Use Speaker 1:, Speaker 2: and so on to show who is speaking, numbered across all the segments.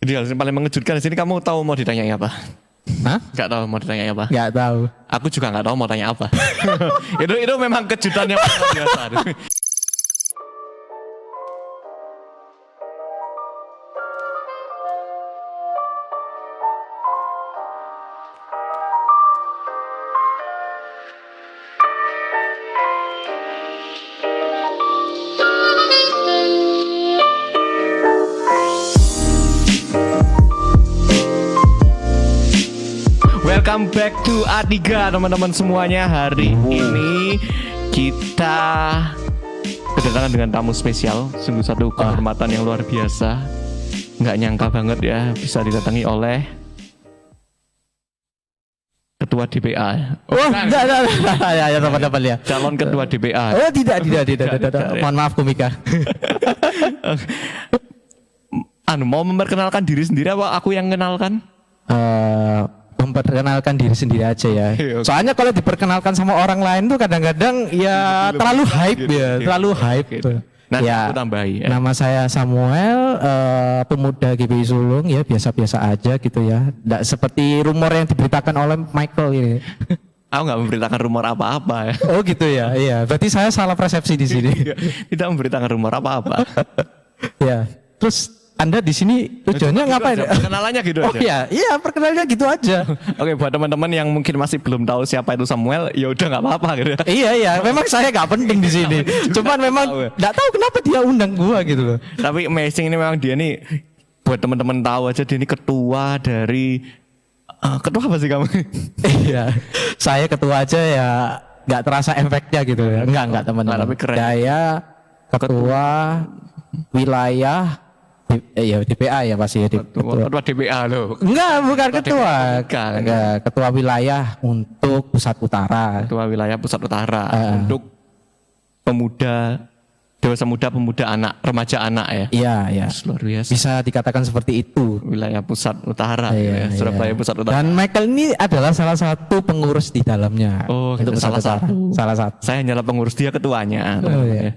Speaker 1: Jadi yang paling mengejutkan di sini kamu tahu mau ditanyai apa?
Speaker 2: Hah?
Speaker 1: Gak tahu mau ditanyai apa?
Speaker 2: Nggak tahu.
Speaker 1: Aku juga gak tahu mau tanya apa. itu memang kejutan yang luar biasa. Welcome back to A3 teman-teman semuanya. Hari ini kita kedatangan dengan tamu spesial. Sungguh satu kehormatan yang luar biasa. Nggak nyangka banget ya bisa didatangi oleh Ketua DPA.
Speaker 2: Enggak. Ya teman-teman ya.
Speaker 1: Calon Ketua DPA.
Speaker 2: Oh tidak. Mohon maaf komika.
Speaker 1: Mau memperkenalkan diri sendiri apa aku yang kenalkan?
Speaker 2: Memperkenalkan diri sendiri aja ya. Soalnya kalau diperkenalkan sama orang lain tuh kadang-kadang ya terlalu hype ya, terlalu hype.
Speaker 1: Nah,
Speaker 2: ya,
Speaker 1: aku tambahi.
Speaker 2: Nama saya Samuel, pemuda GPI Sulung ya, biasa-biasa aja gitu ya. Nggak seperti rumor yang diberitakan oleh Michael ini.
Speaker 1: Aku nggak memberitakan rumor apa-apa ya.
Speaker 2: Oh gitu ya, iya. Berarti saya salah persepsi di sini.
Speaker 1: Tidak memberitakan rumor apa-apa.
Speaker 2: Ya, terus Anda di sini tujuannya
Speaker 1: gitu
Speaker 2: ngapain?
Speaker 1: Aja, perkenalannya gitu
Speaker 2: aja.
Speaker 1: Oh
Speaker 2: iya, perkenalannya gitu aja.
Speaker 1: Oke, buat teman-teman yang mungkin masih belum tahu siapa itu Samuel, ya udah nggak apa-apa gitu.
Speaker 2: Iya, memang saya nggak penting di sini. Cuman memang nggak tahu kenapa dia undang gua gitu loh.
Speaker 1: Tapi amazing ini memang dia nih, buat teman-teman tahu aja dia ini ketua dari ketua apa sih kamu?
Speaker 2: Iya, saya ketua aja ya nggak terasa efeknya gitu ya. Enggak teman-teman.
Speaker 1: Tapi keren.
Speaker 2: Saya ketua wilayah. Ya DPA ya pasti ya
Speaker 1: ketua DPA loh.
Speaker 2: Enggak, bukan ketua. Enggak, ketua wilayah untuk Pusat Utara.
Speaker 1: Ketua wilayah Pusat Utara untuk pemuda, dewasa muda, pemuda anak, remaja anak ya.
Speaker 2: Iya.
Speaker 1: Luar biasa.
Speaker 2: Bisa dikatakan seperti itu.
Speaker 1: Wilayah Pusat Utara
Speaker 2: ya.
Speaker 1: Surabaya Pusat Utara.
Speaker 2: Dan Michael ini adalah salah satu pengurus di dalamnya.
Speaker 1: Oh, untuk salah satu. Saya hanyalah pengurus, dia ketuanya.
Speaker 2: Oh iya.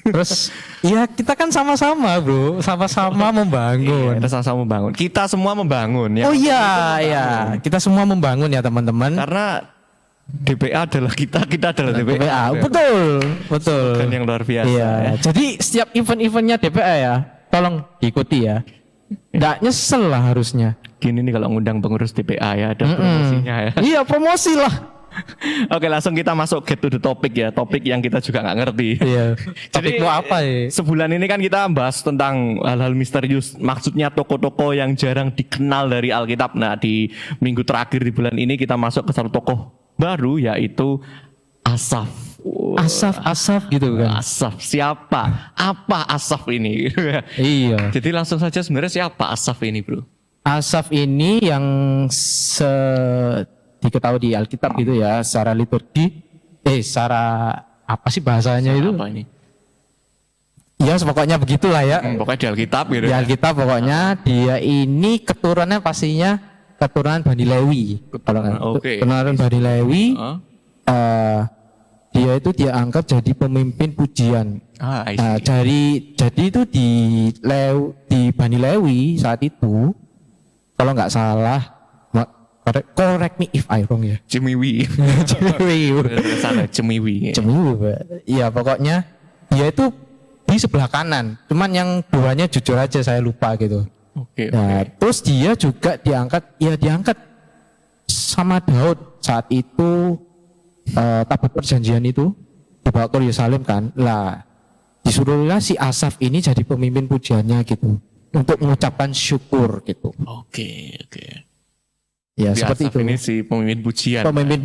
Speaker 2: Terus ya kita kan sama-sama bro, sama-sama membangun.
Speaker 1: Kita sama-sama membangun. Kita semua membangun ya.
Speaker 2: Oh iya, kita semua membangun ya teman-teman.
Speaker 1: Karena DPA adalah kita adalah DPA.
Speaker 2: Betul.
Speaker 1: Kan yang luar biasa.
Speaker 2: Iya.
Speaker 1: Ya.
Speaker 2: Jadi setiap event-eventnya DPA ya, tolong diikuti ya. Nggak nyesel lah harusnya.
Speaker 1: Gini nih kalau ngundang pengurus DPA ya, ada promosinya ya.
Speaker 2: Iya, promosi lah.
Speaker 1: Oke, langsung kita masuk get to the topic ya. Topik yang kita juga nggak ngerti.
Speaker 2: Iya.
Speaker 1: Jadi
Speaker 2: mau apa ya?
Speaker 1: Sebulan ini kan kita bahas tentang hal-hal misterius. Maksudnya toko-toko yang jarang dikenal dari Alkitab. Nah, di minggu terakhir di bulan ini kita masuk ke satu tokoh baru, yaitu Asaf.
Speaker 2: Asaf gitu kan.
Speaker 1: Asaf siapa? Apa Asaf ini?
Speaker 2: Iya.
Speaker 1: Jadi langsung saja sebenarnya siapa Asaf ini, bro?
Speaker 2: Asaf ini yang diketahui di Alkitab gitu ya, secara liturgi, secara apa sih bahasanya secara itu? Apa ini? Ya, pokoknya begitulah ya.
Speaker 1: Pokoknya di Alkitab gitu.
Speaker 2: Di Alkitab pokoknya dia ini keturunannya pastinya keturunan Bani Lewi. Keturunan Bani Lewi. Dia itu dia angkat jadi pemimpin pujian. Jadi itu di Bani Lewi saat itu, kalau nggak salah. Correct me if I wrong ya.
Speaker 1: Cemiwi. Sana Cemiwi.
Speaker 2: Iya, pokoknya dia itu di sebelah kanan. Cuman yang duanya jujur aja saya lupa gitu.
Speaker 1: Oke.
Speaker 2: Terus dia juga diangkat sama Daud saat itu tabut perjanjian itu dibawa ke Yerusalem kan. Lah, disuruhlah si Asaf ini jadi pemimpin pujiannya gitu. Untuk mengucapkan syukur gitu.
Speaker 1: Oke.
Speaker 2: Ya, seperti
Speaker 1: Asaf
Speaker 2: itu.
Speaker 1: Ini si pemimpin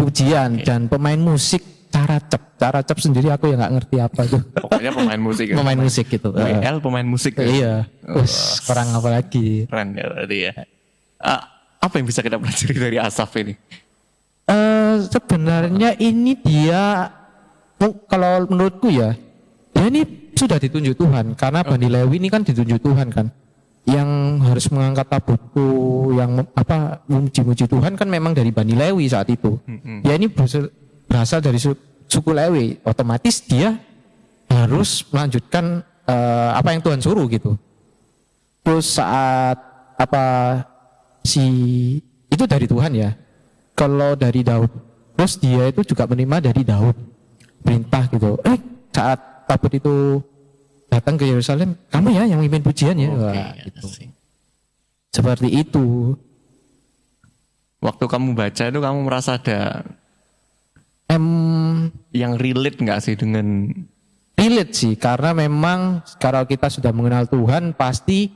Speaker 1: pujian.
Speaker 2: Dan pemain musik Caracap sendiri aku ya nggak ngerti apa itu.
Speaker 1: Pokoknya pemain musik.
Speaker 2: Pemain musik gitu.
Speaker 1: WL pemain musik.
Speaker 2: Iya. Kurang apa lagi?
Speaker 1: Keren ya berarti ya. Apa yang bisa kita pelajari dari Asaf ini?
Speaker 2: Sebenarnya ini dia, kalau menurutku ya, dia ini sudah ditunjuk Tuhan karena Bani Lewi ini kan ditunjuk Tuhan kan. Yang harus mengangkat tabutku, yang memuji-muji Tuhan kan memang dari Bani Lewi saat itu. Dia ini berasal dari suku Lewi, otomatis dia harus melanjutkan apa yang Tuhan suruh gitu. Terus saat apa si itu dari Tuhan ya. Kalau dari Daud, terus dia itu juga menerima dari Daud perintah gitu. Saat tabut itu datang ke Yerusalem, kamu ya yang mimpin pujian ya. Wah, gitu. Seperti itu.
Speaker 1: Waktu kamu baca itu kamu merasa ada yang relate nggak sih dengan
Speaker 2: relate sih, karena memang kalau kita sudah mengenal Tuhan pasti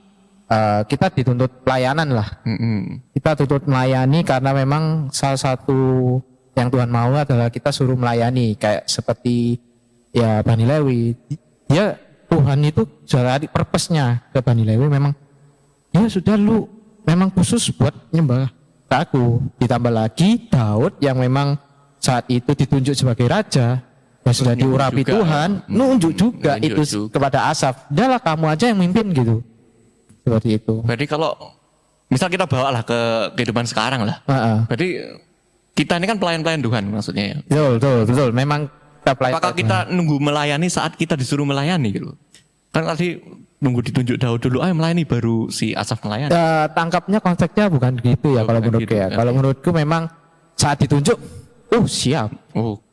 Speaker 2: kita dituntut pelayanan lah. Kita tuntut melayani karena memang salah satu yang Tuhan mau adalah kita suruh melayani, kayak seperti ya Bani Lewi. Ya Tuhan itu sudah ada purpose-nya ke Bani Lewi, memang ya sudah lu memang khusus buat nyembah ke aku. Ditambah lagi Daud yang memang saat itu ditunjuk sebagai raja, ya sudah diurapi juga, Tuhan, nunjuk juga itu kepada Asaf. Udahlah kamu aja yang mimpin gitu. Seperti itu.
Speaker 1: Berarti kalau misal kita bawa lah ke kehidupan sekarang lah. Berarti kita ini kan pelayan-pelayan Tuhan maksudnya ya.
Speaker 2: Betul. Memang kita pelayan.
Speaker 1: Apakah kita nunggu melayani saat kita disuruh melayani gitu? Kan tadi nunggu ditunjuk Daud dulu, ayo melayani baru si Asaf melayani.
Speaker 2: Tangkapnya konteksnya bukan gitu ya kalau menurutku gitu, ya. Kalau menurutku memang saat ditunjuk, siap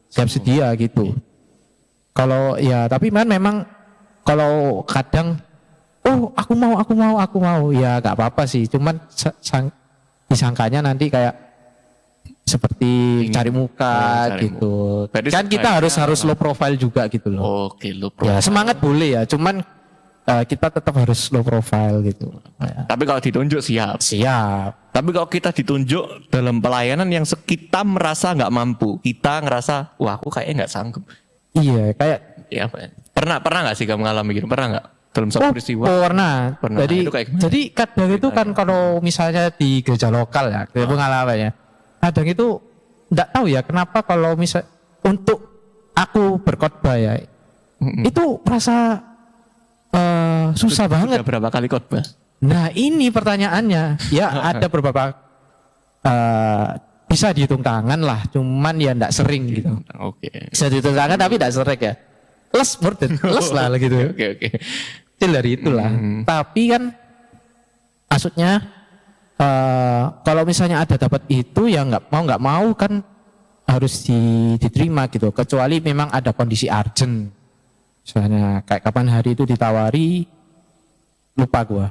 Speaker 2: sedia gitu. Kalau ya tapi memang kalau kadang aku mau ya gak apa-apa sih, cuman disangkanya nanti kayak seperti cari muka gitu. Kan kita harus low profile juga gitu loh. Oke, low profile. Ya semangat boleh ya, cuman kita tetap harus low profile gitu.
Speaker 1: Tapi kalau ditunjuk siap. Tapi kalau kita ditunjuk dalam pelayanan yang kita merasa nggak mampu, kita ngerasa wah aku kayaknya nggak sanggup.
Speaker 2: Iya, kayak
Speaker 1: ya apa ya? Pernah nggak sih kamu mengalami gitu? Pernah nggak dalam suatu peristiwa?
Speaker 2: Pernah. Jadi kadang itu kan kalau misalnya di gereja lokal ya, pengalamannya. Kadang itu nggak tahu ya kenapa kalau misal untuk aku berkhotbah ya, itu merasa susah banget.
Speaker 1: Sudah berapa kali khotbah?
Speaker 2: Nah ini pertanyaannya, ya ada beberapa bisa dihitung tangan lah, cuman ya enggak sering gitu. Bisa dihitung tangan tapi enggak sering ya. Les lah gitu.
Speaker 1: Oke.
Speaker 2: Kecil dari itulah. Tapi kan maksudnya kalau misalnya ada dapat itu ya nggak mau kan harus diterima gitu. Kecuali memang ada kondisi urgent. Misalnya kayak kapan hari itu ditawari, lupa gua.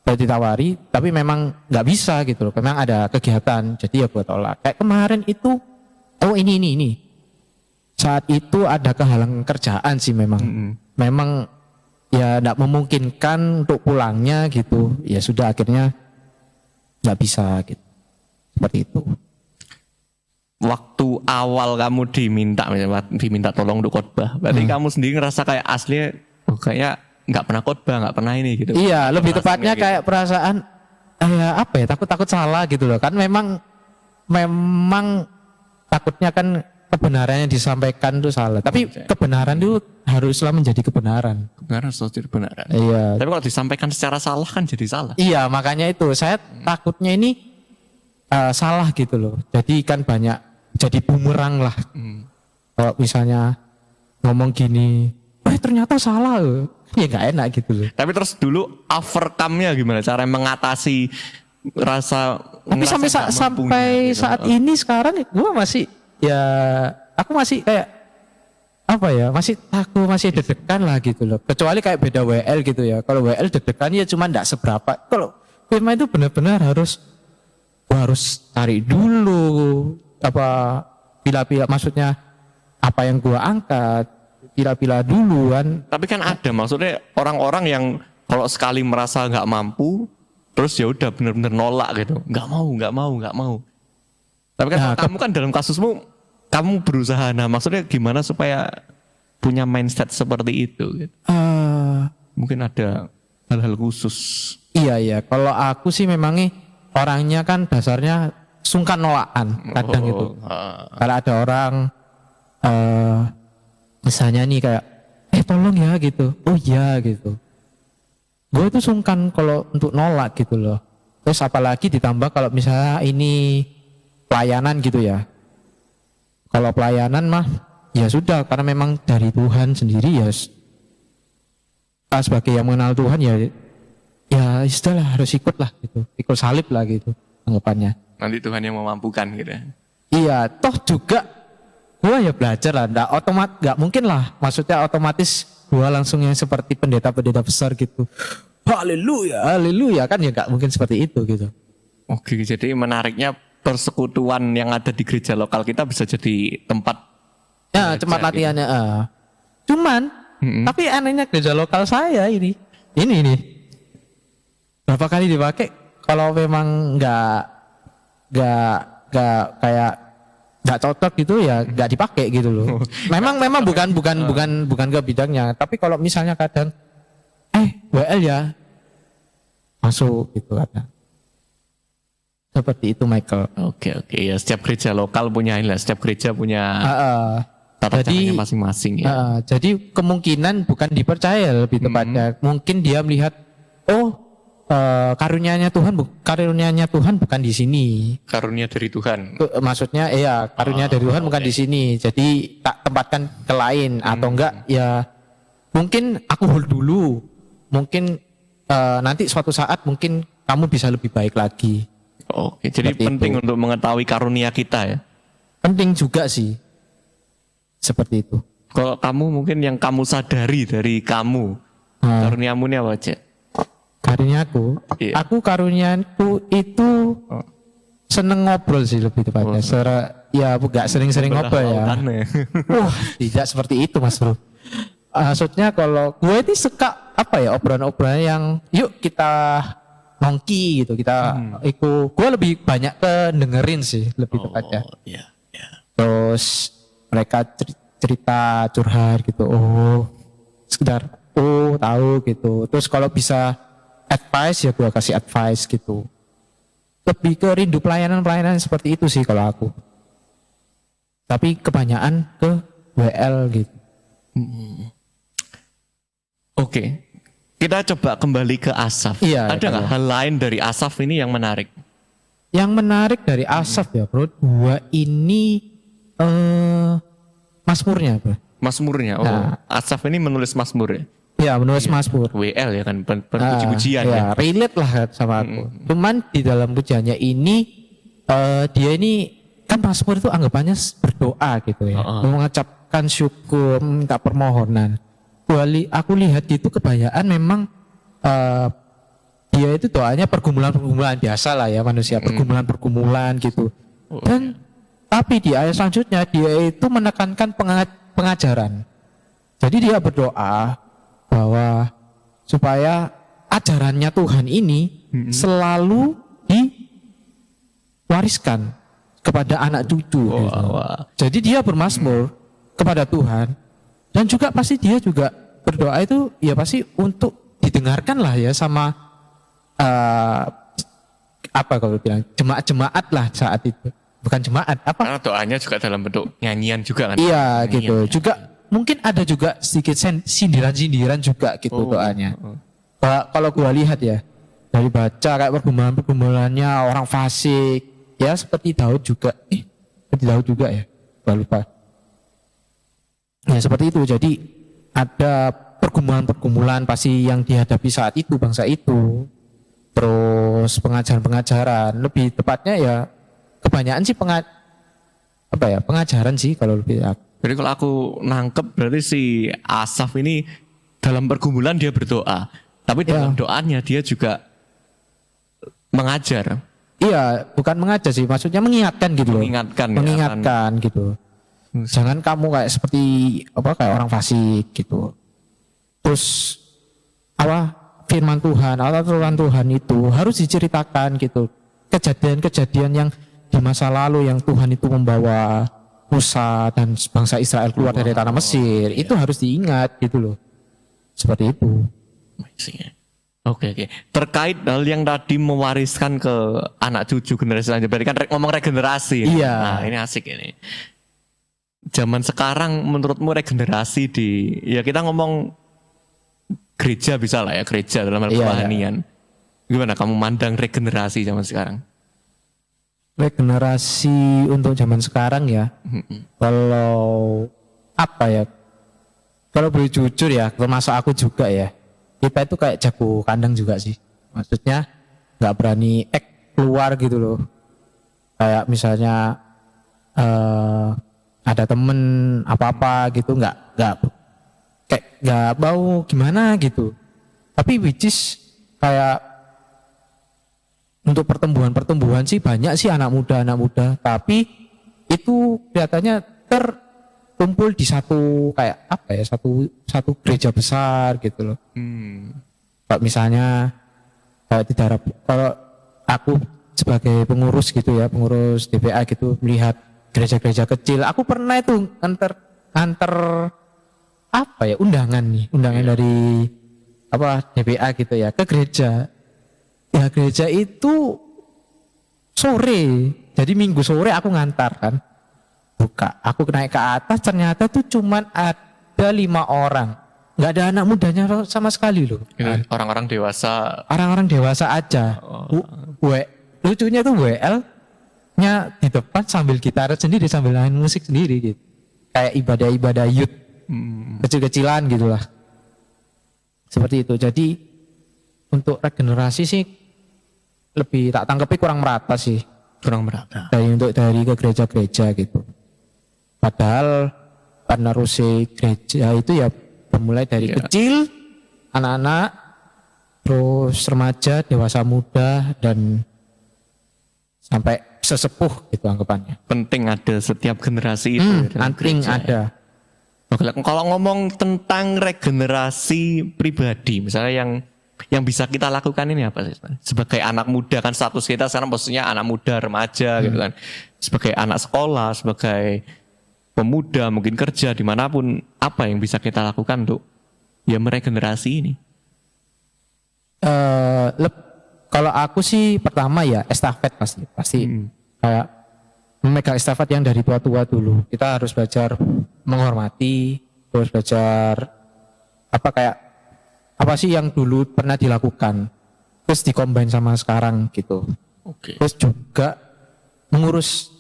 Speaker 2: Ditawari tapi memang nggak bisa gitu loh, memang ada kegiatan jadi ya gue tolak. Kayak kemarin itu ini saat itu ada kehalangan kerjaan sih memang ya nggak memungkinkan untuk pulangnya gitu, ya sudah akhirnya nggak bisa gitu, seperti itu.
Speaker 1: Waktu awal kamu diminta tolong untuk khotbah, berarti kamu sendiri ngerasa kayak aslinya kayak nggak pernah khotbah, nggak pernah ini gitu.
Speaker 2: Iya, lebih tepatnya kayak perasaan takut salah gitu loh. Kan memang takutnya kan kebenarannya disampaikan itu salah. Tapi kebenaran itu haruslah menjadi kebenaran.
Speaker 1: Kebenaran harus jadi kebenaran.
Speaker 2: Iya.
Speaker 1: Tapi kalau disampaikan secara salah kan jadi salah.
Speaker 2: Iya, makanya itu saya takutnya ini salah gitu loh. Jadi kan banyak jadi bumerang lah. Kalau misalnya ngomong gini, ternyata salah loh. Ya gak enak gitu loh.
Speaker 1: Tapi terus dulu overcome-nya gimana? Cara mengatasi rasa.
Speaker 2: Tapi sampai
Speaker 1: gitu.
Speaker 2: saat ini sekarang gue masih aku masih kayak masih takut, masih deg-degan lah gitu loh. Kecuali kayak beda WL gitu ya. Kalau WL deg-degan ya cuma gak seberapa. Kalau firman itu benar-benar harus cari dulu pila-pila, maksudnya apa yang gue angkat. Pila-pila dulu kan.
Speaker 1: Tapi kan ada maksudnya orang-orang yang kalau sekali merasa nggak mampu, terus ya udah benar-benar nolak gitu, nggak mau. Tapi kan kamu kan dalam kasusmu kamu berusaha. Nah maksudnya gimana supaya punya mindset seperti itu? Gitu. Mungkin ada hal-hal khusus.
Speaker 2: Iya. Kalau aku sih memangnya orangnya kan dasarnya sungkan nolakan kadang gitu. Kalau ada orang misalnya nih kayak tolong ya gitu, oh iya gitu, gue tuh sungkan kalau untuk nolak gitu loh. Terus apalagi ditambah kalau misalnya ini pelayanan gitu ya, kalau pelayanan mah ya sudah karena memang dari Tuhan sendiri ya sebagai yang mengenal Tuhan ya ya sudahlah harus ikut lah gitu, ikut salib lah gitu anggapannya.
Speaker 1: Nanti Tuhan yang memampukan gitu.
Speaker 2: Iya, toh juga gua ya belajar lah, nggak mungkin lah, maksudnya otomatis gua langsung yang seperti pendeta-pendeta besar gitu. Haleluya, haleluya, kan ya nggak mungkin seperti itu gitu.
Speaker 1: Oke, jadi menariknya persekutuan yang ada di gereja lokal kita bisa jadi tempat
Speaker 2: Ya,
Speaker 1: belajar
Speaker 2: tempat
Speaker 1: gitu.
Speaker 2: latihannya. Cuman, tapi anehnya gereja lokal saya ini nih, berapa kali dipakai, kalau memang nggak kayak nggak cocok gitu ya nggak dipakai gitu loh. Memang bukan ke bidangnya, tapi kalau misalnya kadang WL ya masuk gitu kadang. Seperti itu Michael.
Speaker 1: Oke, ya setiap gereja lokal punya inilah, setiap gereja punya tata
Speaker 2: Jadi
Speaker 1: caranya masing-masing ya.
Speaker 2: jadi kemungkinan bukan dipercaya lebih tepatnya. Mungkin dia melihat karunia-Nya Tuhan bukan di sini.
Speaker 1: Karunia dari Tuhan.
Speaker 2: Maksudnya karunia dari Tuhan bukan di sini. Jadi tak tempatkan ke lain atau enggak ya mungkin aku hold dulu. Mungkin nanti suatu saat mungkin kamu bisa lebih baik lagi.
Speaker 1: Oke, jadi
Speaker 2: Seperti
Speaker 1: penting
Speaker 2: itu.
Speaker 1: untuk mengetahui karunia kita ya.
Speaker 2: Penting juga sih. Seperti itu.
Speaker 1: Kalau kamu mungkin yang kamu sadari dari kamu, karuniamu ini apa, Cek?
Speaker 2: Karuniaku,
Speaker 1: Iya.
Speaker 2: karuniaku itu seneng ngobrol sih lebih tepatnya. Gak sering-sering ngobrol ya. Wah, tidak seperti itu Mas Bro. Maksudnya kalau gue ini suka obrolan-obrolan yang yuk kita nongki gitu, kita ikut. Gue lebih banyak ke dengerin sih lebih tepatnya.
Speaker 1: Iya.
Speaker 2: Terus mereka cerita curhat gitu. Sekedar tahu gitu. Terus kalau bisa advice ya gue kasih advice gitu. Lebih ke rindu pelayanan seperti itu sih kalau aku. Tapi kebanyakan ke WL gitu.
Speaker 1: Oke. Kita coba kembali ke Asaf.
Speaker 2: Iya,
Speaker 1: Ada nggak hal lain dari Asaf ini yang menarik?
Speaker 2: Yang menarik dari Asaf ya bro, dua ini Mazmurnya bro.
Speaker 1: Mazmurnya. Asaf ini menulis Mazmur ya?
Speaker 2: Ya menulis Mazmur.
Speaker 1: WL ya kan, puji-pujian ya.
Speaker 2: Relate lah sama aku. Cuman di dalam pujiannya ini dia ini kan Mazmur itu anggapannya berdoa gitu ya, mengucapkan syukur, minta permohonan. Aku lihat itu kebanyakan memang dia itu doanya pergumulan-pergumulan biasa lah ya manusia, pergumulan-pergumulan gitu. Dan tapi di ayat selanjutnya dia itu menekankan pengajaran. Jadi dia berdoa bahwa supaya ajarannya Tuhan ini selalu diwariskan kepada anak cucu. Gitu. Jadi dia bermazmur kepada Tuhan dan juga pasti dia juga berdoa itu ya pasti untuk didengarkan lah ya sama kalau bilang jemaat-jemaat lah saat itu. Bukan jemaat
Speaker 1: Karena doanya juga dalam bentuk nyanyian juga kan?
Speaker 2: Iya gitu. Juga mungkin ada juga sedikit sindiran-sindiran juga gitu doanya. Kalau gua lihat ya dari baca kayak pergumulan-pergumulannya orang fasik ya seperti Daud juga. Seperti Daud juga ya. Gua lupa. Ya seperti itu. Jadi ada pergumulan-pergumulan pasti yang dihadapi saat itu bangsa itu. Terus pengajaran-pengajaran lebih tepatnya ya kebanyakan sih pengajaran sih kalau lebih.
Speaker 1: Jadi kalau aku nangkep berarti si Asaf ini dalam pergumulan dia berdoa, tapi dalam doanya dia juga mengajar.
Speaker 2: Iya, bukan mengajar sih, maksudnya mengingatkan gitu loh. Mengingatkan gitu. Jangan kamu kayak seperti kayak orang fasik gitu. Terus firman Tuhan atau aturan Tuhan itu harus diceritakan gitu. Kejadian-kejadian yang di masa lalu yang Tuhan itu membawa Musa dan bangsa Israel keluar dari tanah Mesir, itu harus diingat gitu loh. Seperti itu.
Speaker 1: Oke. Terkait hal yang tadi mewariskan ke anak cucu generasi selanjutnya, berarti kan ngomong regenerasi.
Speaker 2: Iya.
Speaker 1: Nah, ini asik ini. Zaman sekarang menurutmu regenerasi ya kita ngomong gereja bisa lah ya, gereja dalam hal kerohanian. Gimana kamu mandang regenerasi zaman sekarang?
Speaker 2: Regenerasi untuk zaman sekarang ya. Kalau kalau boleh jujur ya, termasuk aku juga ya. Kita itu kayak jago kandang juga sih. Maksudnya nggak berani keluar gitu loh. Kayak misalnya ada temen apa-apa gitu, nggak mau gimana gitu. Tapi which is kayak untuk pertumbuhan sih banyak sih anak muda, tapi itu kelihatannya terkumpul di satu kayak apa ya, satu gereja besar gitu loh. Kalau misalnya kalau aku sebagai pengurus gitu ya, pengurus DPA gitu, melihat gereja-gereja kecil, aku pernah itu antar apa ya, undangan dari apa DPA gitu ya ke gereja. Ya gereja itu sore, jadi minggu sore aku ngantar kan, aku naik ke atas, ternyata tuh cuman ada 5 orang, nggak ada anak mudanya sama sekali loh.
Speaker 1: Orang-orang dewasa.
Speaker 2: Orang-orang dewasa aja. Lucunya tuh WL-nya di depan sambil gitar sendiri, sambil main musik sendiri gitu, kayak ibadah youth kecil-kecilan gitulah, seperti itu. Jadi untuk regenerasi sih lebih tak tangkepi kurang merata dari ke gereja-gereja gitu. Padahal penerusnya gereja itu ya bermulai dari kecil, anak-anak, terus remaja, dewasa muda, dan sampai sesepuh gitu anggapannya.
Speaker 1: Penting ada setiap generasi itu.
Speaker 2: Penting ada.
Speaker 1: Kalau ngomong tentang regenerasi pribadi, misalnya yang bisa kita lakukan ini apa sih? Sebagai anak muda, kan status kita sekarang maksudnya anak muda, remaja gitu kan. Sebagai anak sekolah, sebagai pemuda, mungkin kerja dimanapun, apa yang bisa kita lakukan untuk ya meregenerasi ini?
Speaker 2: Kalau aku sih pertama ya estafet pasti kayak memegang estafet yang dari tua-tua dulu. Kita harus belajar menghormati, terus belajar apa sih yang dulu pernah dilakukan, terus dikombain sama sekarang gitu. Terus juga mengurus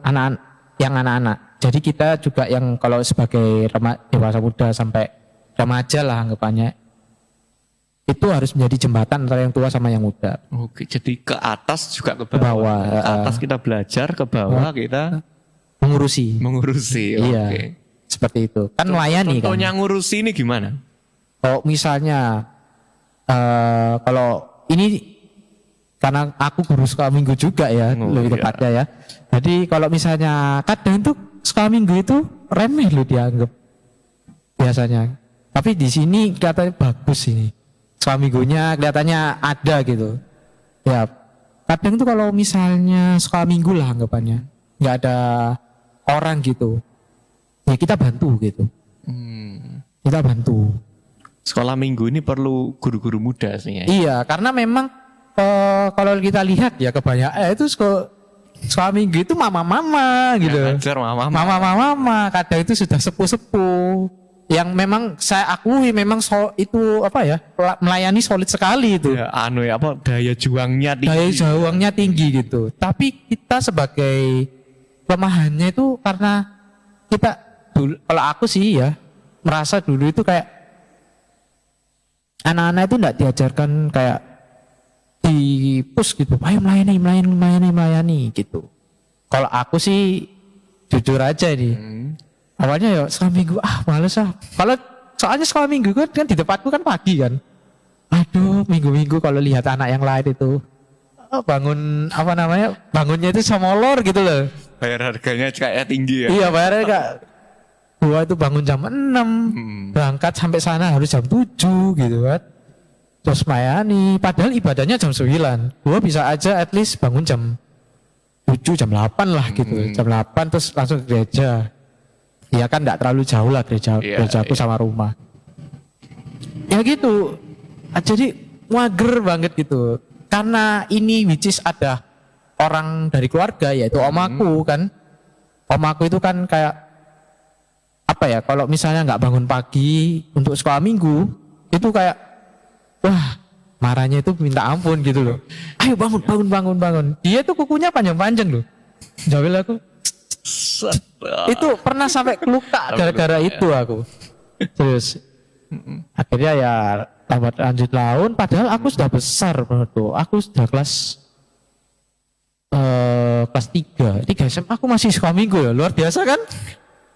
Speaker 2: anak-anak. Jadi kita juga yang kalau sebagai dewasa muda sampai remaja lah anggapannya, itu harus menjadi jembatan antara yang tua sama yang muda.
Speaker 1: Jadi ke atas juga ke bawah. Ke atas kita belajar, ke bawah kita
Speaker 2: mengurusi.
Speaker 1: Iya.
Speaker 2: Seperti itu. Kan melayani kan.
Speaker 1: Contohnya ngurusi ini gimana?
Speaker 2: Kalau misalnya kalau ini karena aku guru sekolah minggu juga ya, lebih tepatnya ya. Jadi kalau misalnya kadang tuh sekolah minggu itu remeh loh dianggap biasanya. Tapi di sini kelihatannya bagus ini. Sekolah minggunya kelihatannya ada gitu. Ya, kadang tuh kalau misalnya sekolah minggu lah anggapannya, nggak ada orang gitu, ya kita bantu gitu. Kita bantu.
Speaker 1: Sekolah minggu ini perlu guru-guru muda sih ya.
Speaker 2: Iya, karena memang kalau kita lihat ya kebanyakan itu sekolah minggu itu mama-mama gitu.
Speaker 1: Ngajar
Speaker 2: Mama-mama, kadang itu sudah sepuh-sepuh. Yang memang saya akui memang itu apa ya, melayani solid sekali itu.
Speaker 1: Ya, daya juangnya tinggi.
Speaker 2: Daya juangnya tinggi gitu. Tapi kita sebagai kelemahannya itu karena kita dulu, kalau aku sih ya merasa dulu itu kayak anak-anak itu enggak diajarkan kayak di push gitu, ayo melayani gitu. Kalau aku sih jujur aja nih, awalnya ya sekolah minggu males kalau soalnya sekolah minggu kan di tempatku kan pagi kan, aduh minggu kalau lihat anak yang lain itu bangunnya itu samolor gitu loh,
Speaker 1: bayar harganya kayak tinggi ya.
Speaker 2: Iya, bayarnya kayak gua itu bangun jam 6, berangkat sampai sana harus jam 7 gitu kan. Terus melayani, padahal ibadahnya jam 9. Gua bisa aja at least bangun jam 7, jam 8 lah gitu. Jam 8 terus langsung ke gereja. Ya kan enggak terlalu jauh lah gerejaku sama rumah. Ya gitu. Jadi mager banget gitu. Karena ini which is ada orang dari keluarga yaitu omaku kan. Omaku itu kan kayak apa ya, kalau misalnya nggak bangun pagi untuk sekolah minggu itu kayak wah marahnya itu minta ampun gitu loh. Ayo bangun. Dia tuh kukunya panjang-panjang loh. Jawil aku itu pernah sampai keluka gara-gara itu aku. Terus akhirnya ya lambat lanjut laun, padahal aku sudah besar menurutku. Aku sudah kelas 3 SMA aku masih sekolah minggu ya, luar biasa kan?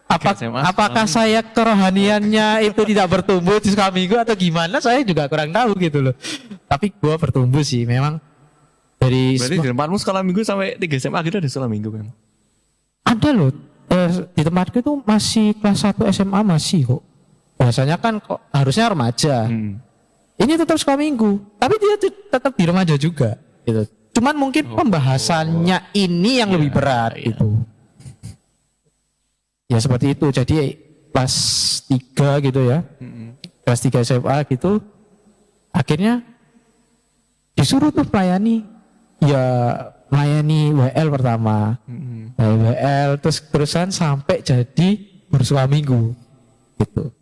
Speaker 2: Apakah saya kerohaniannya itu tidak bertumbuh di sekolah minggu atau gimana? Saya juga kurang tahu gitu loh. Tapi gua bertumbuh sih, memang dari
Speaker 1: Berarti di tempatmu sekolah minggu sampai 3 SMA gitu ada sekolah minggu kan?
Speaker 2: ada loh. Di tempatku itu masih kelas 1 SMA masih kok. Biasanya kan kok harusnya remaja. Ini tetap sekolah minggu, tapi dia tetap di remaja juga gitu. Cuman mungkin pembahasannya ini yang lebih berat gitu. Ya seperti itu. Jadi kelas 3 gitu ya. Kelas 3 SMA gitu. Akhirnya disuruh tuh melayani WL pertama. WL terusan sampai jadi bersekolah minggu gitu.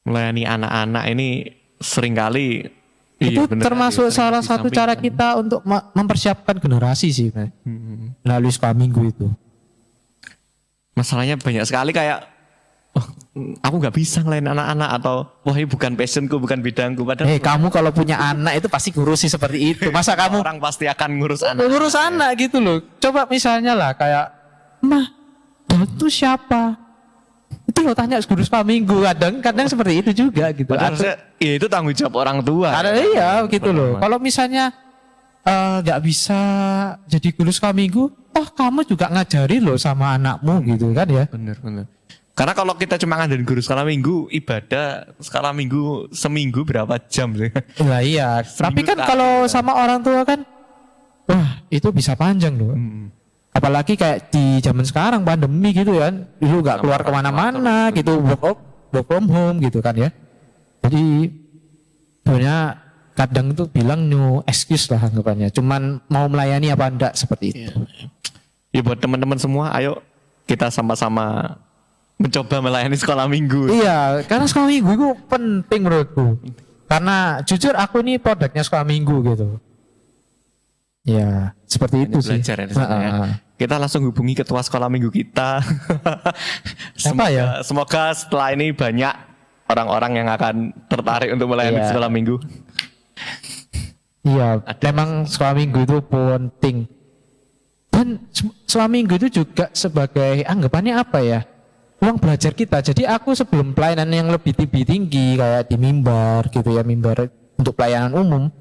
Speaker 1: Melayani anak-anak ini seringkali
Speaker 2: Itu termasuk salah satu cara kita untuk mempersiapkan generasi sih, melalui sekolah minggu itu.
Speaker 1: Masalahnya banyak sekali kayak aku nggak bisa ngelain anak-anak atau wah ini bukan passionku, bukan bidangku. Padahal
Speaker 2: Kamu kalau punya anak itu pasti ngurusi seperti itu. Masa kamu
Speaker 1: orang pasti akan ngurus anak.
Speaker 2: ngurus anak gitu loh. Coba misalnya lah kayak, "Mah, itu siapa?" Itu lo tanya guru sekolah minggu, kadang seperti itu juga gitu.
Speaker 1: Padahal ya itu tanggung jawab orang tua.
Speaker 2: Iya gitu loh. Kalau misalnya nggak bisa jadi guru sekolah minggu, kamu juga ngajari loh sama anakmu gitu kan ya.
Speaker 1: Bener. Karena kalau kita cuma ngajarin guru sekolah minggu, ibadah sekolah minggu seminggu berapa jam sih?
Speaker 2: Nah iya, tapi kan kalau sama orang tua kan, wah itu bisa panjang loh. Apalagi kayak di zaman sekarang pandemi gitu kan, dulu nggak keluar kemana-mana gitu, work from home gitu kan ya. Jadi sebenarnya kadang itu bilang no excuse lah anggapannya, cuman mau melayani apa enggak seperti itu.
Speaker 1: Ya buat teman-teman semua, ayo kita sama-sama mencoba melayani sekolah minggu.
Speaker 2: Iya, karena sekolah minggu itu penting menurutku. Karena jujur aku ini produknya sekolah minggu gitu. Ya, seperti itu sih.
Speaker 1: Belajar ya. Kita langsung hubungi ketua sekolah minggu kita. Semoga setelah ini banyak orang-orang yang akan tertarik untuk melayani sekolah minggu.
Speaker 2: Iya, memang sekolah minggu itu penting. Dan sekolah minggu itu juga sebagai anggapannya apa ya? Ruang belajar kita. Jadi aku sebelum pelayanan yang lebih tinggi kayak di mimbar gitu ya, mimbar untuk pelayanan umum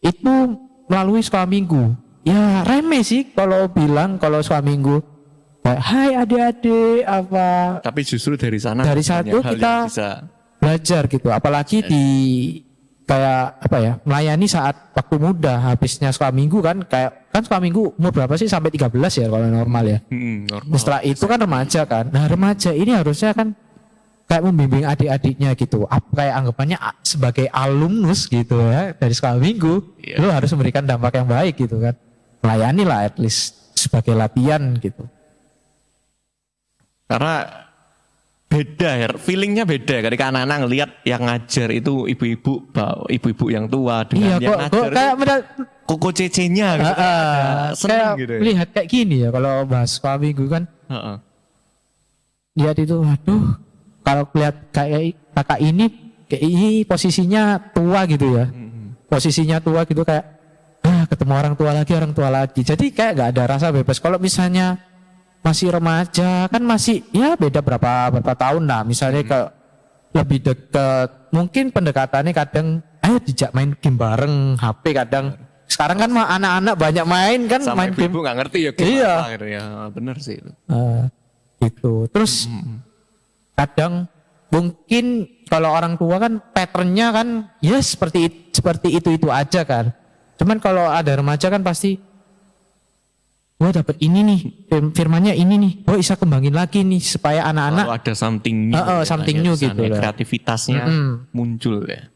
Speaker 2: itu melalui sekolah minggu. Ya remeh sih kalau bilang kalau sekolah minggu kayak hai adik-adik apa.
Speaker 1: Tapi justru dari sana
Speaker 2: kita
Speaker 1: bisa
Speaker 2: belajar gitu. Apalagi di kayak apa ya, melayani saat waktu muda habisnya sekolah minggu kan, kayak kan sekolah minggu umur berapa sih, sampai 13 ya kalau normal ya.
Speaker 1: Normal.
Speaker 2: Setelah itu kan remaja kan. Nah remaja ini harusnya kan kayak membimbing adik-adiknya gitu. Kayak anggapannya sebagai alumnus gitu ya dari sekolah minggu, lu harus memberikan dampak yang baik gitu kan. Melayani lah at least sebagai latihan gitu.
Speaker 1: Karena beda ya, feelingnya beda ketika anak-anak ngelihat yang ngajar itu ibu-ibu yang tua dengan yang ngajar
Speaker 2: kayak
Speaker 1: koko cece-nya gitu. Seneng gitu ya.
Speaker 2: Lihat kayak gini ya kalau bahas sekolah minggu kan. Lihat itu, aduh, kalau lihat kayak kakak ini posisinya tua gitu ya. Posisinya tua gitu kayak ketemu orang tua lagi. Jadi kayak gak ada rasa bebas. Kalau misalnya masih remaja kan masih ya beda berapa tahun lah. Misalnya ke lebih dekat, mungkin pendekatannya kadang ayo dijak main game bareng HP kadang. Sekarang kan anak-anak banyak main kan,
Speaker 1: sama
Speaker 2: main game.
Speaker 1: Ibu nggak ngerti ya game apa gitu ya. Bener sih itu.
Speaker 2: Gitu. Terus kadang mungkin kalau orang tua kan patternnya kan ya seperti itu aja kan. Cuman kalau ada remaja kan pasti gue dapet ini nih, firmannya ini nih, gue bisa kembangin lagi nih supaya anak-anak
Speaker 1: ada something new,
Speaker 2: something new gitu loh.
Speaker 1: Kreativitasnya muncul ya.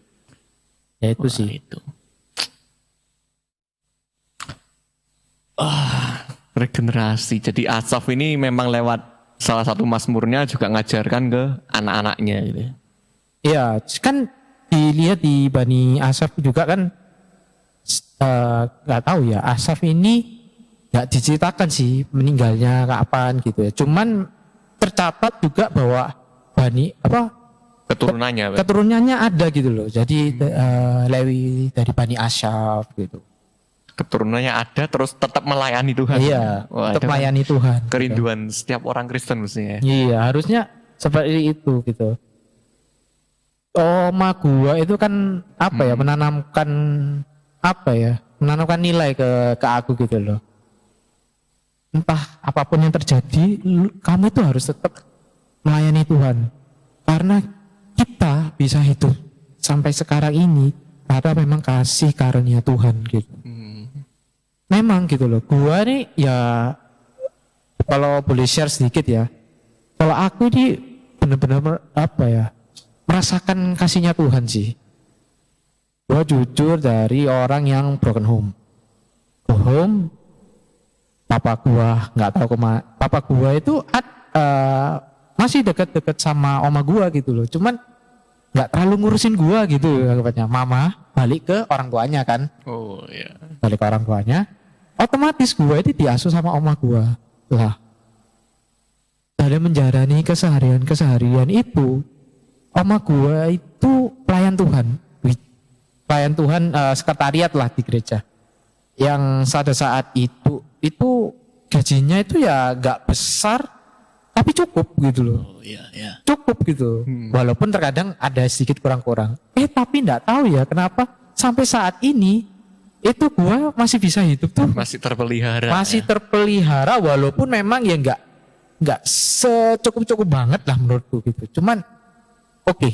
Speaker 2: Ya itu sih.
Speaker 1: Itu. Regenerasi. Jadi Asaf ini memang lewat salah satu mazmurnya juga ngajarkan ke anak-anaknya gitu. Iya,
Speaker 2: kan dilihat di Bani Asaf juga kan nggak tahu ya, Asaf ini nggak diceritakan sih meninggalnya kapan gitu ya. Cuman tercatat juga bahwa keturunannya ada gitu loh. Jadi Lewi dari Bani Asyaf gitu.
Speaker 1: Keturunannya ada terus tetap melayani Tuhan.
Speaker 2: Iya,
Speaker 1: Wah,
Speaker 2: tetap
Speaker 1: itu kan
Speaker 2: melayani Tuhan.
Speaker 1: kerinduan setiap orang Kristen mestinya.
Speaker 2: Iya, harusnya seperti itu gitu. Oma gua itu kan menanamkan nilai ke aku gitu loh. Entah apapun yang terjadi, kamu itu harus tetap melayani Tuhan. Karena kita bisa hidup sampai sekarang ini karena memang kasih karunia Tuhan gitu. Memang gitu loh. Gua nih ya kalau boleh share sedikit ya. Kalau aku ini benar-benar merasakan kasihnya Tuhan sih. Gua jujur dari orang yang broken home. Papa gua nggak tahu kemana. Papa gua itu masih dekat-dekat sama oma gua gitu loh. Cuman nggak terlalu ngurusin gua gitu anggapannya. Mama balik ke orang tuanya kan.
Speaker 1: Oh iya.
Speaker 2: Balik ke orang tuanya. Otomatis gua itu diasuh sama oma gua. Lah. Dalam menjalani keseharian itu, oma gua itu pelayan Tuhan. Pelayan Tuhan sekretariat lah di gereja. Yang pada saat itu gajinya itu ya gak besar tapi cukup gitu loh.
Speaker 1: Oh iya.
Speaker 2: Cukup gitu. Walaupun terkadang ada sedikit kurang-kurang. Tapi enggak tahu ya kenapa sampai saat ini itu gua masih bisa hidup tuh.
Speaker 1: Masih terpelihara.
Speaker 2: Masih terpelihara walaupun memang ya enggak secukup-cukup banget lah menurutku gitu. Cuman oke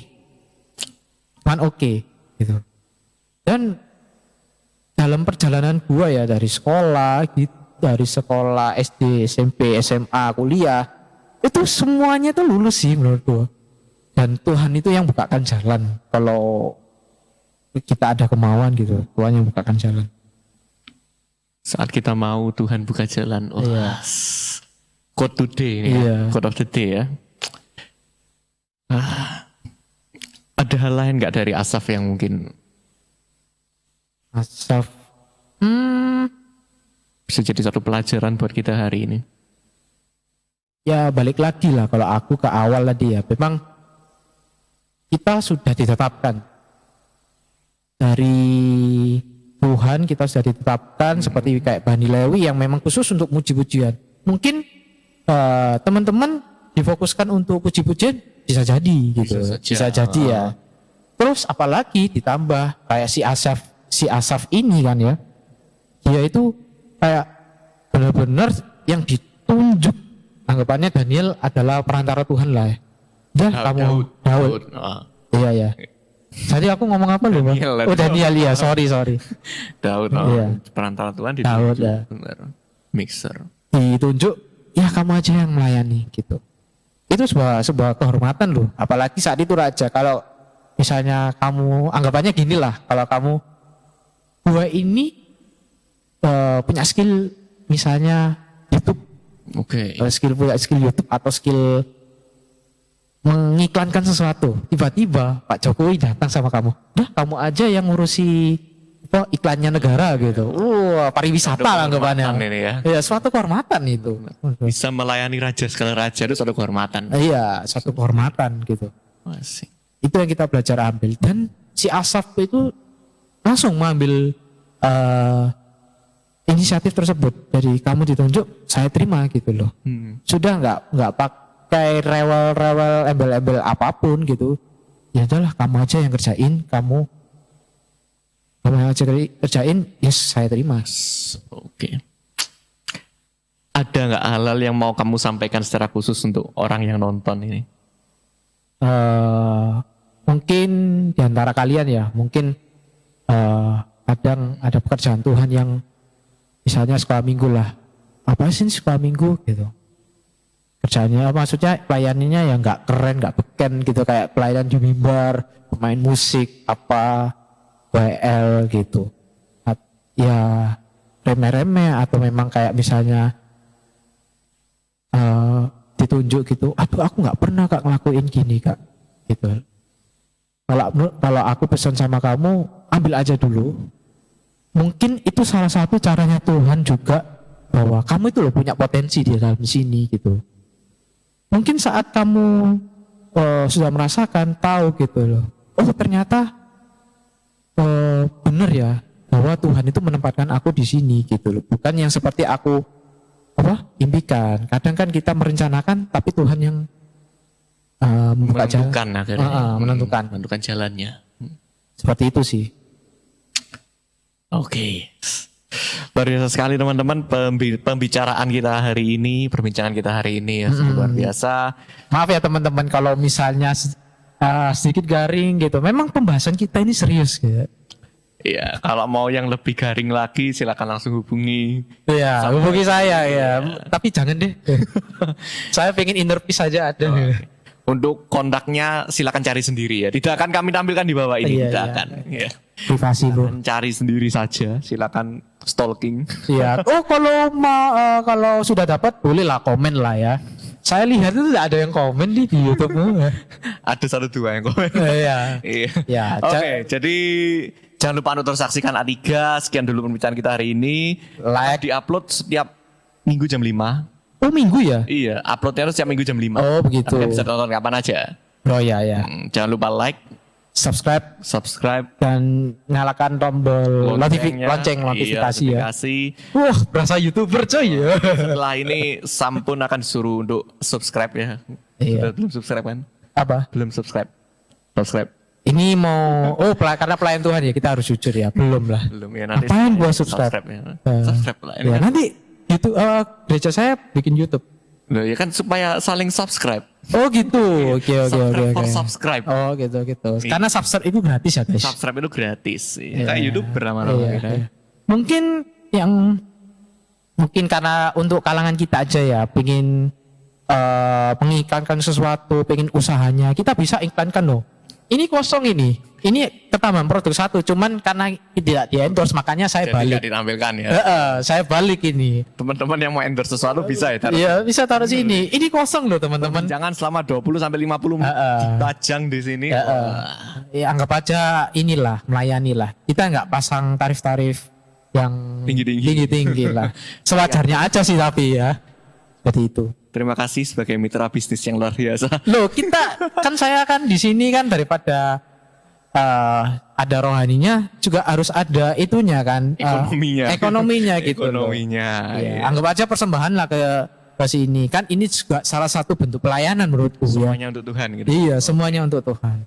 Speaker 2: gitu. Dan dalam perjalanan gua ya dari sekolah gitu, dari sekolah SD, SMP, SMA, kuliah, itu semuanya tuh lulus sih menurut gua. Dan Tuhan itu yang bukakan jalan kalau kita ada kemauan gitu. Tuhan yang bukakan jalan.
Speaker 1: Saat kita mau Tuhan buka jalan. Oh,
Speaker 2: Iya.
Speaker 1: Quote today ini
Speaker 2: Iya.
Speaker 1: ya. Quote of the day ya. Ada hal lain nggak dari Asaf yang mungkin
Speaker 2: Asaf.
Speaker 1: bisa jadi satu pelajaran buat kita hari ini?
Speaker 2: Ya balik lagi lah kalau aku ke awal tadi ya. Memang kita sudah ditetapkan dari Tuhan, kita sudah ditetapkan seperti kayak Bani Lewi yang memang khusus untuk puji-pujian. Mungkin teman-teman difokuskan untuk puji-pujian bisa jadi gitu. Bisa jadi ya. Terus apalagi ditambah kayak si Asaf ini kan ya. Dia itu kayak benar-benar yang ditunjuk. Anggapannya Daniel adalah perantara Tuhan lah ya. Dan Daud. Iya ya. Jadi aku ngomong apa loh? Daniel ya, sorry.
Speaker 1: Daud,
Speaker 2: Iya.
Speaker 1: perantara Tuhan
Speaker 2: Daud
Speaker 1: ditunjuk.
Speaker 2: ya.
Speaker 1: Benar. Mixer.
Speaker 2: Ditunjuk, ya kamu aja yang melayani gitu. Itu sebuah kehormatan loh. Apalagi saat itu raja. Kalau misalnya kamu anggapannya gini lah, kalau gua ini punya skill misalnya YouTube.
Speaker 1: Oke.
Speaker 2: Punya skill YouTube atau skill mengiklankan sesuatu, tiba-tiba Pak Jokowi datang sama kamu, kamu aja yang ngurusi iklannya negara gitu. Pariwisata lah anggapannya.
Speaker 1: Ini ya.
Speaker 2: Ya suatu kehormatan itu.
Speaker 1: Bisa melayani raja segala raja itu suatu kehormatan.
Speaker 2: Iya, suatu kehormatan gitu.
Speaker 1: Masih.
Speaker 2: Itu yang kita belajar ambil. Dan si Asaf itu langsung mengambil inisiatif tersebut. Dari kamu ditunjuk, saya terima gitu loh. Sudah nggak pakai rewel-rewel embel-embel apapun gitu. Ya udahlah, kamu aja yang kerjain, kamu yang aja kerjain, yes saya terima.
Speaker 1: Oke. Ada nggak hal-hal yang mau kamu sampaikan secara khusus untuk orang yang nonton ini?
Speaker 2: Mungkin diantara kalian ya, mungkin kadang ada pekerjaan Tuhan yang misalnya sekolah minggu lah, apa sih sekolah minggu gitu, kerjaannya maksudnya pelayanannya yang nggak keren, nggak beken gitu, kayak pelayanan di mimbar, pemain musik apa WL gitu, ya remeh-remeh, atau memang kayak misalnya ditunjuk gitu, aduh aku nggak pernah kak ngelakuin gini kak gitu. Kalau aku pesan sama kamu, ambil aja dulu. Mungkin itu salah satu caranya Tuhan juga, bahwa kamu itu loh punya potensi di dalam sini gitu. Mungkin saat kamu sudah merasakan, tahu gitu loh. Oh ternyata bener ya bahwa Tuhan itu menempatkan aku di sini gitu loh. Bukan yang seperti aku impikan. Kadang kan kita merencanakan tapi Tuhan yang membuka jalan.
Speaker 1: Menentukan akhirnya.
Speaker 2: Menentukan
Speaker 1: Jalannya.
Speaker 2: seperti itu sih.
Speaker 1: Oke. Luar biasa sekali teman-teman pembicaraan kita hari ini, perbincangan kita hari ini ya, sungguh luar biasa.
Speaker 2: Maaf ya teman-teman kalau misalnya sedikit garing gitu. Memang pembahasan kita ini serius gitu.
Speaker 1: Iya, kalau mau yang lebih garing lagi silakan langsung hubungi.
Speaker 2: Iya, hubungi saya ya. Tapi jangan deh. Saya pengen inner peace saja ada.
Speaker 1: Untuk kontaknya silakan cari sendiri ya. Tidak akan kami tampilkan di bawah ini, tidak akan. Ya.
Speaker 2: Privasi bro.
Speaker 1: Cari sendiri saja, silakan stalking.
Speaker 2: Iya. Oh kalau sudah dapat bolehlah komen lah ya. Saya lihat itu tidak ada yang komen di YouTube.
Speaker 1: Ada 1-2 yang komen.
Speaker 2: Iya.
Speaker 1: Iya.
Speaker 2: Ya,
Speaker 1: Oke, jadi jangan lupa untuk saksikan A3. Sekian dulu pembicaraan kita hari ini.
Speaker 2: Like.
Speaker 1: Di-upload setiap minggu jam 5.
Speaker 2: Oh minggu ya?
Speaker 1: Iya, uploadnya harus setiap minggu jam 5.
Speaker 2: Oh begitu.
Speaker 1: Kalian bisa tonton kapan aja.
Speaker 2: Oh ya ya.
Speaker 1: Jangan lupa like,
Speaker 2: Subscribe
Speaker 1: dan
Speaker 2: nyalakan tombol
Speaker 1: loncengnya.
Speaker 2: lonceng notifikasi
Speaker 1: Iya,
Speaker 2: ya.
Speaker 1: notifikasi.
Speaker 2: Wah, berasa YouTuber coy ya.
Speaker 1: Setelah ini Sampun akan disuruh untuk subscribe ya.
Speaker 2: Iya.
Speaker 1: Belum subscribe kan?
Speaker 2: Apa?
Speaker 1: Belum subscribe. Subscribe.
Speaker 2: Ini mau karena pelayan Tuhan ya kita harus jujur ya. Belum lah.
Speaker 1: Belum ya nanti.
Speaker 2: Apain gua subscribe?
Speaker 1: Ya.
Speaker 2: Uh,
Speaker 1: Subscribe lah. Ini
Speaker 2: Ya,
Speaker 1: kan.
Speaker 2: nanti YouTube gereja saya bikin YouTube.
Speaker 1: Loh, ya kan supaya saling subscribe.
Speaker 2: Oh gitu. Oke.
Speaker 1: Subscribe for subscribe.
Speaker 2: Oh gitu. Karena subscribe itu gratis ya guys.
Speaker 1: Subscribe itu gratis.
Speaker 2: Iya.
Speaker 1: Kayak YouTuber nama-nama.
Speaker 2: Iya,
Speaker 1: gitu.
Speaker 2: iya. Mungkin karena untuk kalangan kita aja ya, pengen mengiklankan sesuatu, pengen usahanya, kita bisa iklankan loh. Ini kosong ini ketambahan produk satu, cuman karena tidak di endorse makanya saya
Speaker 1: Jadi
Speaker 2: balik.
Speaker 1: tidak ditampilkan ya.
Speaker 2: Saya balik ini.
Speaker 1: Teman-teman yang mau endorse sesuatu bisa ya. Taruh.
Speaker 2: Iya bisa taruh sini. Ini kosong loh teman-teman.
Speaker 1: Jangan selama 20 sampai 50 menit tajang di sini.
Speaker 2: Ya, anggap aja inilah melayani lah. Kita nggak pasang tarif-tarif yang tinggi lah. Sewajarnya aja sih tapi ya. Seperti itu.
Speaker 1: Terima kasih sebagai mitra bisnis yang luar biasa.
Speaker 2: Loh kita saya kan di sini kan daripada ada rohaninya juga harus ada itunya kan ekonominya gitu.
Speaker 1: Ekonominya.
Speaker 2: Ya, anggap aja persembahan lah ke sini kan ini juga salah satu bentuk pelayanan menurutku.
Speaker 1: Semuanya untuk Tuhan gitu.
Speaker 2: Iya semuanya untuk Tuhan.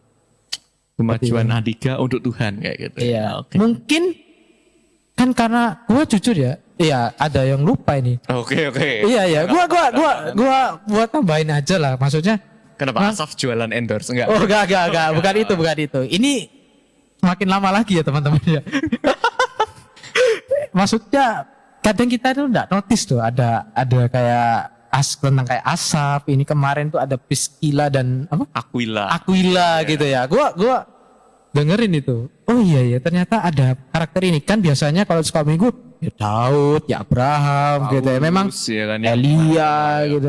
Speaker 1: Kemajuan A3 untuk Tuhan kayak gitu.
Speaker 2: Iya.
Speaker 1: Oke.
Speaker 2: Mungkin kan karena gua jujur ya. Iya, ada yang lupa ini.
Speaker 1: Oke.
Speaker 2: Iya. Gua buat tambahin aja lah. Maksudnya
Speaker 1: Kenapa Asaf jualan endorse enggak?
Speaker 2: oh enggak, bukan itu. Ini makin lama lagi ya teman-teman ya. Maksudnya kadang kita itu enggak notice tuh ada kayak tentang kayak asap. Ini kemarin tuh ada Priscilla dan apa? Aquila gitu ya. Gua dengerin itu. Oh iya ternyata ada karakter ini kan biasanya kalau suka minggu ya Daud, ya Abraham gitu ya. Memang
Speaker 1: ya kan,
Speaker 2: Elia gitu.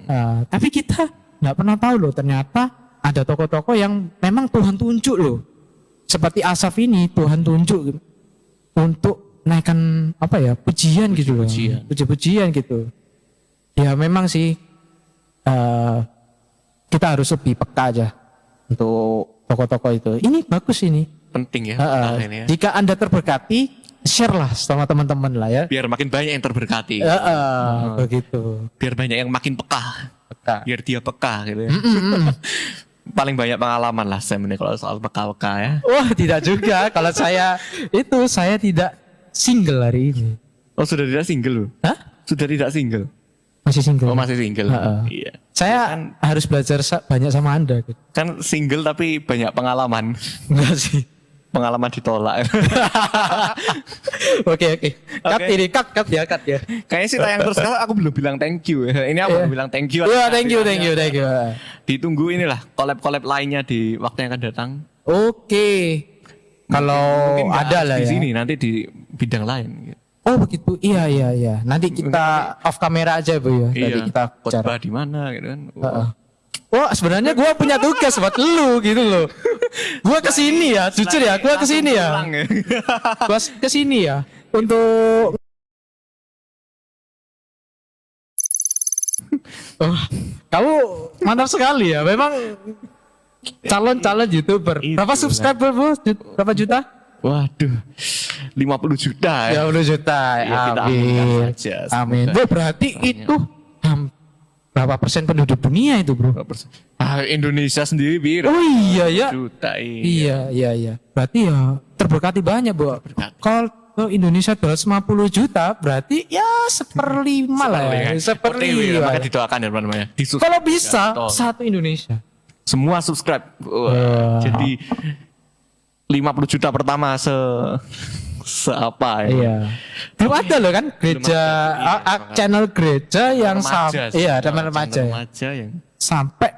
Speaker 2: Nah, tapi kita nggak pernah tahu loh ternyata ada tokoh-tokoh yang memang Tuhan tunjuk loh. Seperti Asaf ini Tuhan tunjuk untuk naikkan pujian gitu loh. Puji-pujian gitu. Ya memang sih kita harus lebih peka aja untuk tokoh-tokoh itu. Ini bagus ini.
Speaker 1: Penting ya. Ini ya.
Speaker 2: Jika Anda terberkati, share lah sama teman-teman lah ya.
Speaker 1: Biar makin banyak yang terberkati.
Speaker 2: Begitu.
Speaker 1: Biar banyak yang makin peka. Biar dia peka gitu ya. Paling banyak pengalaman lah saya ini kalau soal peka-peka ya.
Speaker 2: Wah tidak juga. Kalau saya tidak single hari ini.
Speaker 1: Oh sudah tidak single loh?
Speaker 2: Hah?
Speaker 1: Sudah tidak single?
Speaker 2: Masih single.
Speaker 1: Oh masih single. Iya.
Speaker 2: Saya harus belajar banyak sama Anda. Gitu.
Speaker 1: Kan single tapi banyak pengalaman.
Speaker 2: Enggak sih.
Speaker 1: Pengalaman ditolak.
Speaker 2: Oke. Cut ya.
Speaker 1: Kayaknya sih tayang terus aku belum bilang thank you. Ini aku belum bilang thank you.
Speaker 2: Iya, thank you.
Speaker 1: Ditunggu inilah collab lainnya di waktu yang akan datang.
Speaker 2: Oke. Kalau ada lah
Speaker 1: di
Speaker 2: ya.
Speaker 1: sini nanti di bidang lain.
Speaker 2: Oh begitu. Iya. Nanti kita off kamera aja Bu ya.
Speaker 1: Iya.
Speaker 2: Nanti kita
Speaker 1: khotbah di mana gitu kan.
Speaker 2: Wah sebenarnya gue punya tugas buat lu gitu loh. Gue kesini ya, jujur ya, gue kesini ya. Gue kesini ya untuk Oh, kamu mantap sekali ya. Memang calon YouTuber. Berapa
Speaker 1: Itulah.
Speaker 2: subscriber, Bro? Berapa juta?
Speaker 1: Waduh, 50 juta ya.
Speaker 2: 50 juta.
Speaker 1: Ya, kita
Speaker 2: Amin.
Speaker 1: aminkan saja.
Speaker 2: Amin.
Speaker 1: Semoga.
Speaker 2: Bro, berarti itu berapa persen penduduk dunia itu, Bro?
Speaker 1: Berapa persen? Indonesia sendiri bir.
Speaker 2: Oh iya ya.
Speaker 1: Juta iya.
Speaker 2: Iya. Berarti ya terberkati banyak, Bro.
Speaker 1: Terberkati.
Speaker 2: Kalau Indonesia 250 juta, berarti ya seperlima lah ya. Seperlima.
Speaker 1: Maka didoakan ya teman-teman ya.
Speaker 2: Kalau bisa
Speaker 1: Tolong.
Speaker 2: satu Indonesia.
Speaker 1: Semua subscribe. Wah, jadi 50 juta pertama seapa ya.
Speaker 2: Iya. Belum ada loh kan gereja
Speaker 1: ada, iya,
Speaker 2: channel gereja yang
Speaker 1: Remaja sih.
Speaker 2: iya, ada remaja ya.
Speaker 1: Remaja yang
Speaker 2: Sampai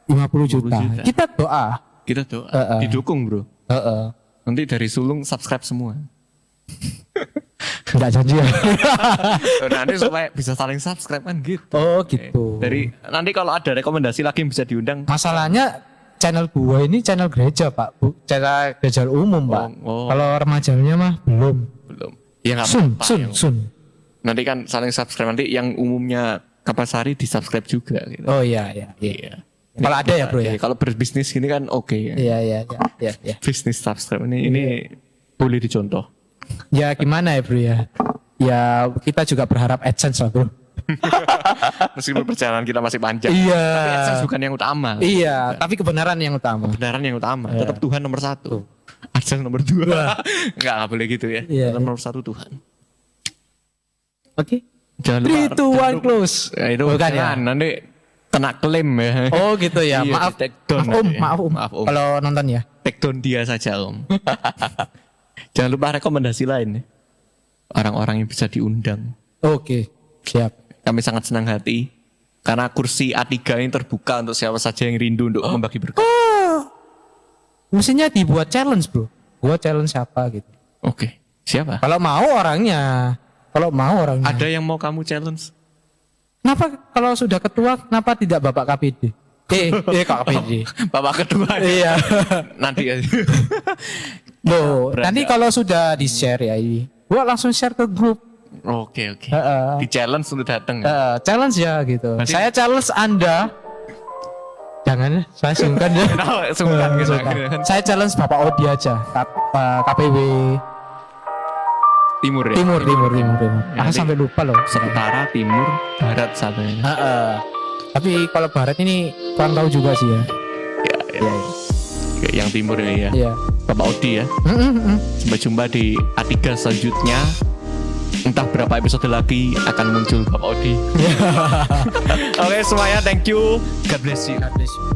Speaker 2: 50 juta.
Speaker 1: juta.
Speaker 2: Kita doa.
Speaker 1: kita doa didukung, Bro. Nanti dari sulung subscribe semua.
Speaker 2: Enggak janji ya.
Speaker 1: Nanti supaya bisa saling subscribe kan gitu.
Speaker 2: Oh gitu.
Speaker 1: Dari nanti kalau ada rekomendasi lagi yang bisa diundang.
Speaker 2: Masalahnya channel gua ini channel gereja, Pak. Channel gereja umum, Pak.
Speaker 1: Oh.
Speaker 2: Kalau remajanya mah belum.
Speaker 1: Belum. Ya nggak apa-apa.
Speaker 2: Sun.
Speaker 1: Nanti kan saling subscribe, nanti yang umumnya Kapasari di subscribe juga gitu.
Speaker 2: Oh iya.
Speaker 1: Iya.
Speaker 2: Kalau ada ya, Bro ya.
Speaker 1: Kalau berbisnis gini kan oke ya.
Speaker 2: Iya.
Speaker 1: Bisnis subscribe ini boleh dicontoh.
Speaker 2: Ya gimana ya, Bro ya? Ya kita juga berharap AdSense lah, Bro.
Speaker 1: Meskipun perjalanan kita masih panjang.
Speaker 2: Iya.
Speaker 1: Tapi AdSense bukan yang utama.
Speaker 2: Iya, tapi kebenaran yang utama.
Speaker 1: Kebenaran yang utama. Tetap Tuhan nomor 1. AdSense nomor 2. Enggak boleh gitu ya.
Speaker 2: Iya.
Speaker 1: Tetap nomor 1 Tuhan.
Speaker 2: Oke.
Speaker 1: Jangan
Speaker 2: 3, 2, 1, close.
Speaker 1: Ya, itu
Speaker 2: Bukan
Speaker 1: jangan,
Speaker 2: ya?
Speaker 1: nanti kena klaim ya.
Speaker 2: Oh gitu ya.
Speaker 1: Iya,
Speaker 2: Maaf.
Speaker 1: di take down
Speaker 2: Maaf, Om.
Speaker 1: nanti.
Speaker 2: Maaf, Om.
Speaker 1: Maaf, Om.
Speaker 2: Kalau nonton ya.
Speaker 1: Take down dia saja Om. Jangan lupa rekomendasi lain ya. Orang-orang yang bisa diundang.
Speaker 2: Oke. Siap.
Speaker 1: Kami sangat senang hati karena kursi A3 ini terbuka untuk siapa saja yang rindu untuk membagi berkat.
Speaker 2: Oh. Mestinya dibuat challenge, Bro. Buat challenge siapa gitu.
Speaker 1: Oke, siapa?
Speaker 2: Kalau mau orangnya.
Speaker 1: Ada yang mau kamu challenge?
Speaker 2: Kenapa kalau sudah ketua kenapa tidak Bapak KPD? Kak KPD.
Speaker 1: Bapak kedua.
Speaker 2: Iya.
Speaker 1: Nanti ya.
Speaker 2: Loh,
Speaker 1: Berat
Speaker 2: nanti
Speaker 1: ya.
Speaker 2: kalau sudah di-share ya ini. Gua langsung share ke grup.
Speaker 1: Oke. Di challenge untuk datang.
Speaker 2: Challenge ya gitu.
Speaker 1: Berarti-
Speaker 2: Saya challenge Anda. Jangan, saya sungkan ya.
Speaker 1: Sungkan gitu.
Speaker 2: Sungkan. Saya challenge Bapak Odi aja. KPW
Speaker 1: Timur ya.
Speaker 2: Timur. Aku
Speaker 1: Nanti-
Speaker 2: sampai lupa loh.
Speaker 1: Utara, timur, barat satunya.
Speaker 2: Tapi kalau barat ini kurang tahu juga sih ya.
Speaker 1: Ya. Yang timur ini ya.
Speaker 2: Iya.
Speaker 1: Bapak Odi ya. Sampai jumpa di A3 selanjutnya. Entah berapa episode lagi akan muncul Bapak Odi. Oke semuanya, thank you. God bless you.
Speaker 2: God bless you.